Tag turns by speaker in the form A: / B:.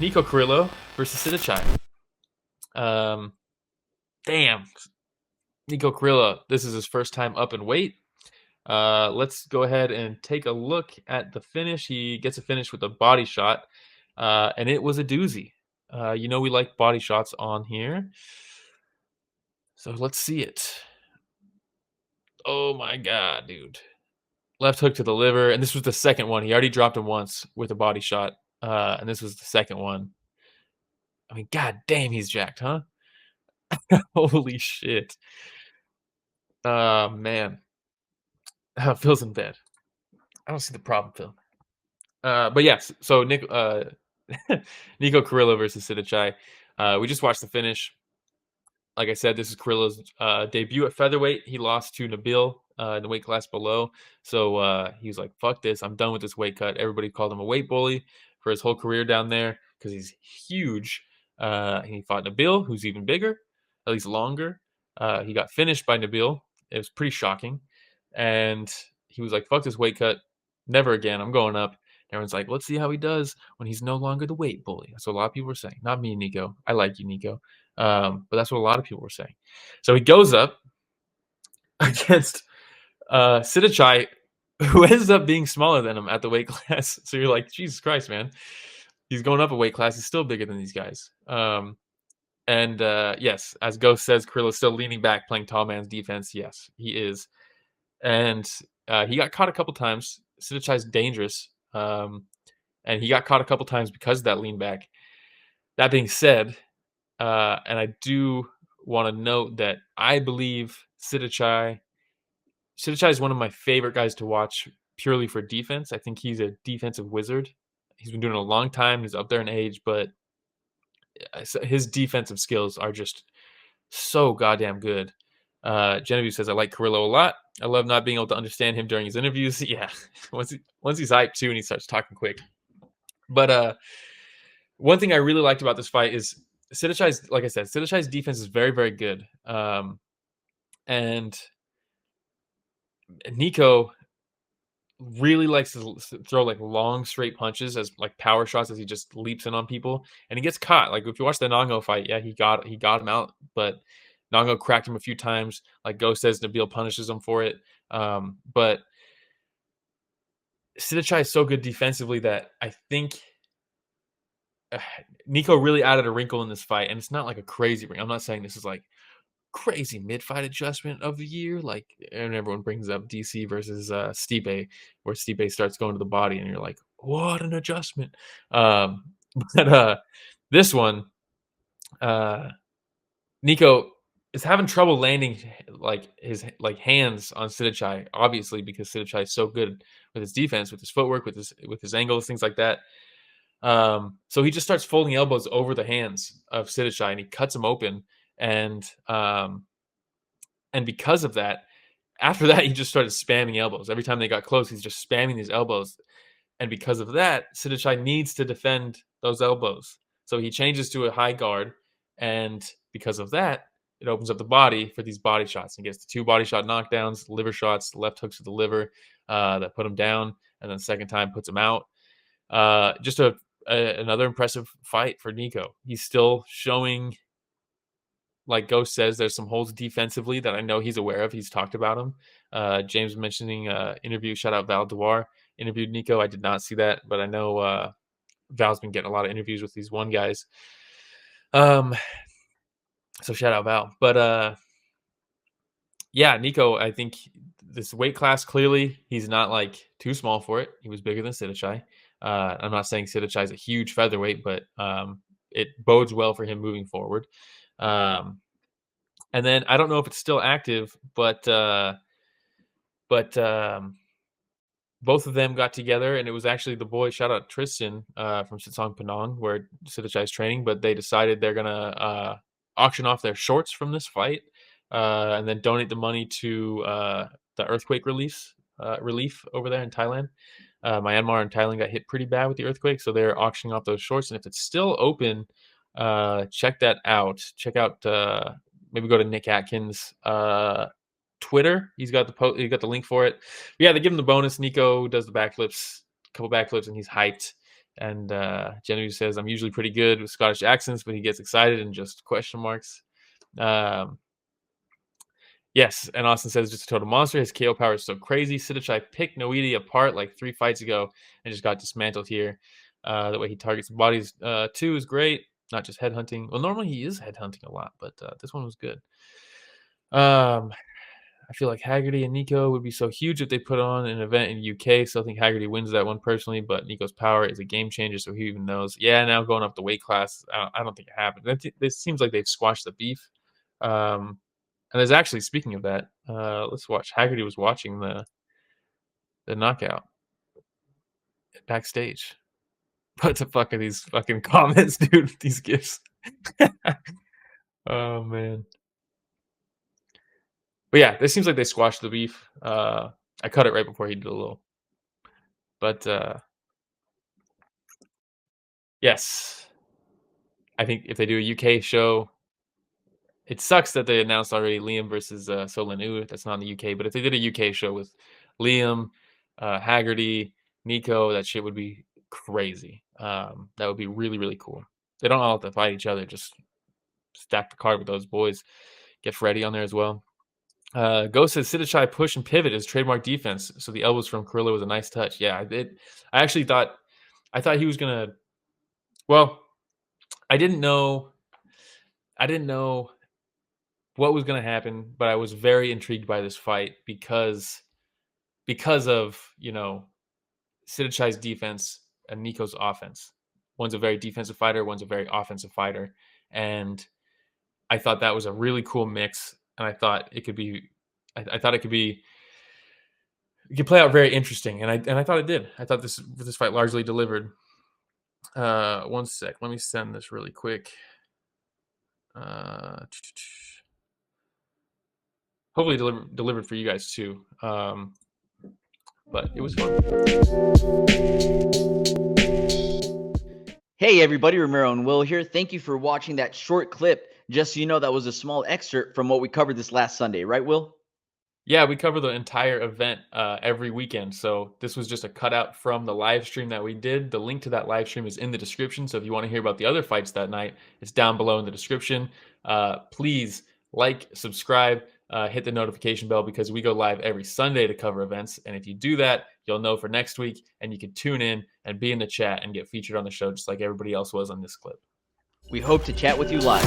A: Nico Carrillo versus Sitthichai. Um, damn, Nico Carrillo. This is his first time up in weight. Let's go ahead and take a look at the finish. He gets a finish with a body shot, and it was a doozy. We like body shots on here, so let's see it. Oh my god, dude! Left hook to the liver, and this was the second one. He already dropped him once with a body shot, and this was the second one. I mean, god damn, he's jacked, huh? Holy shit! Man, Phil's in bed. I don't see the problem, Phil. But yes, so Nico Carrillo versus Sitthichai. We just watched the finish. Like I said, this is Carrillo's debut at featherweight. He lost to Nabil in the weight class below. So he was like, fuck this. I'm done with this weight cut. Everybody called him a weight bully for his whole career down there because he's huge. He fought Nabil, who's even bigger, at least longer. He got finished by Nabil. It was pretty shocking. And he was like, fuck this weight cut. Never again. I'm going up. Everyone's like, let's see how he does when he's no longer the weight bully. That's what a lot of people were saying. Not me, Nico. I like you, Nico. But that's what a lot of people were saying. So he goes up against Sitthichai, who ends up being smaller than him at the weight class. So you're like, Jesus Christ, man. He's going up a weight class. He's still bigger than these guys. And yes, as Ghost says, Carrillo's still leaning back, playing tall man's defense. Yes, he is. And he got caught a couple times. Sitthichai's dangerous. And he got caught a couple times because of that lean back. That being said, and I do want to note that I believe Sitthichai is one of my favorite guys to watch purely for defense. I think he's a defensive wizard. He's been doing it a long time. He's up there in age, but his defensive skills are just so goddamn good. Genevieve says, I like Carrillo a lot. I love not being able to understand him during his interviews. Yeah, once he's hyped too and he starts talking quick. But one thing I really liked about this fight is Sitthichai's, like I said, Sitthichai's defense is very, very good. And Nico really likes to throw like long straight punches as like power shots as he just leaps in on people, and he gets caught. Like if you watch the Nongo fight, yeah, he got him out, but Nongo cracked him a few times. Like Go says, Nabil punishes him for it. But Sitthichai is so good defensively that I think Nico really added a wrinkle in this fight, and it's not like a crazy wrinkle. I'm not saying this is like crazy mid-fight adjustment of the year, like, and everyone brings up DC versus Stipe, where Stipe starts going to the body, and you're like, what an adjustment. Um, but this one, Nico is having trouble landing like his like hands on Sitthichai, obviously because Sitthichai is so good with his defense, with his footwork, with his angles, things like that. So he just starts folding elbows over the hands of Sitthichai, and he cuts him open. And because of that, after that, he just started spamming elbows. Every time they got close, he's just spamming these elbows. And because of that, Sitthichai needs to defend those elbows. So he changes to a high guard. And because of that, it opens up the body for these body shots. He gets the 2 body shot knockdowns, liver shots, left hooks to the liver that put him down. And then the second time puts him out. Just another impressive fight for Nico. He's still showing, like Ghost says, there's some holes defensively that I know he's aware of. He's talked about them. James mentioning interview, shout out Val Dewar, interviewed Nico. I did not see that, but I know Val's been getting a lot of interviews with these one guys. So shout out Val. But yeah, Nico, I think this weight class, clearly he's not like too small for it. He was bigger than Sitthichai. I'm not saying Sitthichai is a huge featherweight, but it bodes well for him moving forward. And then I don't know if it's still active, but both of them got together, and it was actually the boy. Shout out Tristan from Sitsong Penang, where Sitthichai is training. But they decided they're gonna auction off their shorts from this fight, and then donate the money to the earthquake relief over there in Thailand. Myanmar and Thailand got hit pretty bad with the earthquake, so they're auctioning off those shorts. And if it's still open, check that out. Check out maybe go to Nick Atkins' Twitter. He got the link for it. But yeah, they give him the bonus. Nico does the backflips, a couple backflips, and he's hyped. And Genevieve says, I'm usually pretty good with Scottish accents, but he gets excited and just question marks. Yes, and Austin says, just a total monster. His KO power is so crazy. Sitthichai picked Noidi apart like 3 fights ago and just got dismantled here. The way he targets the bodies, too, is great. Not just headhunting. Well, normally he is headhunting a lot, but this one was good. I feel like Haggerty and Nico would be so huge if they put on an event in UK. So I think Haggerty wins that one personally, but Nico's power is a game changer, so he even knows. Yeah, now going up the weight class, I don't think it happened. It seems like they've squashed the beef. And there's actually, speaking of that, let's watch. Haggerty was watching the knockout backstage. What the fuck are these fucking comments, dude? These gifs. Oh man. But yeah, it seems like they squashed the beef. I cut it right before he did a little. But yes, I think if they do a UK show, it sucks that they announced already Liam versus Solin U. That's not in the UK. But if they did a UK show with Liam, Haggerty, Nico, that shit would be crazy. That would be really, really cool. They don't all have to fight each other. Just stack the card with those boys. Get Freddy on there as well. Ghost says Sitthichai push and pivot is trademark defense. So the elbows from Carrillo was a nice touch. Yeah, I actually thought he was gonna. Well, I didn't know what was going to happen, but I was very intrigued by this fight because of Sitthichai's defense and Nico's offense. One's a very defensive fighter, one's a very offensive fighter, and I thought that was a really cool mix. And I thought it could be, I thought it could play out very interesting, and I thought it did. I thought this fight largely delivered. One sec, let me send this really quick. Hopefully delivered for you guys too. But it was fun.
B: Hey everybody, Romero and Will here. Thank you for watching that short clip. Just so you know, that was a small excerpt from what we covered this last Sunday, right, Will?
A: Yeah, we cover the entire event every weekend. So this was just a cutout from the live stream that we did. The link to that live stream is in the description. So if you want to hear about the other fights that night, it's down below in the description. Please like, subscribe, hit the notification bell because we go live every Sunday to cover events. And if you do that, you'll know for next week and you can tune in and be in the chat and get featured on the show just like everybody else was on this clip.
B: We hope to chat with you live.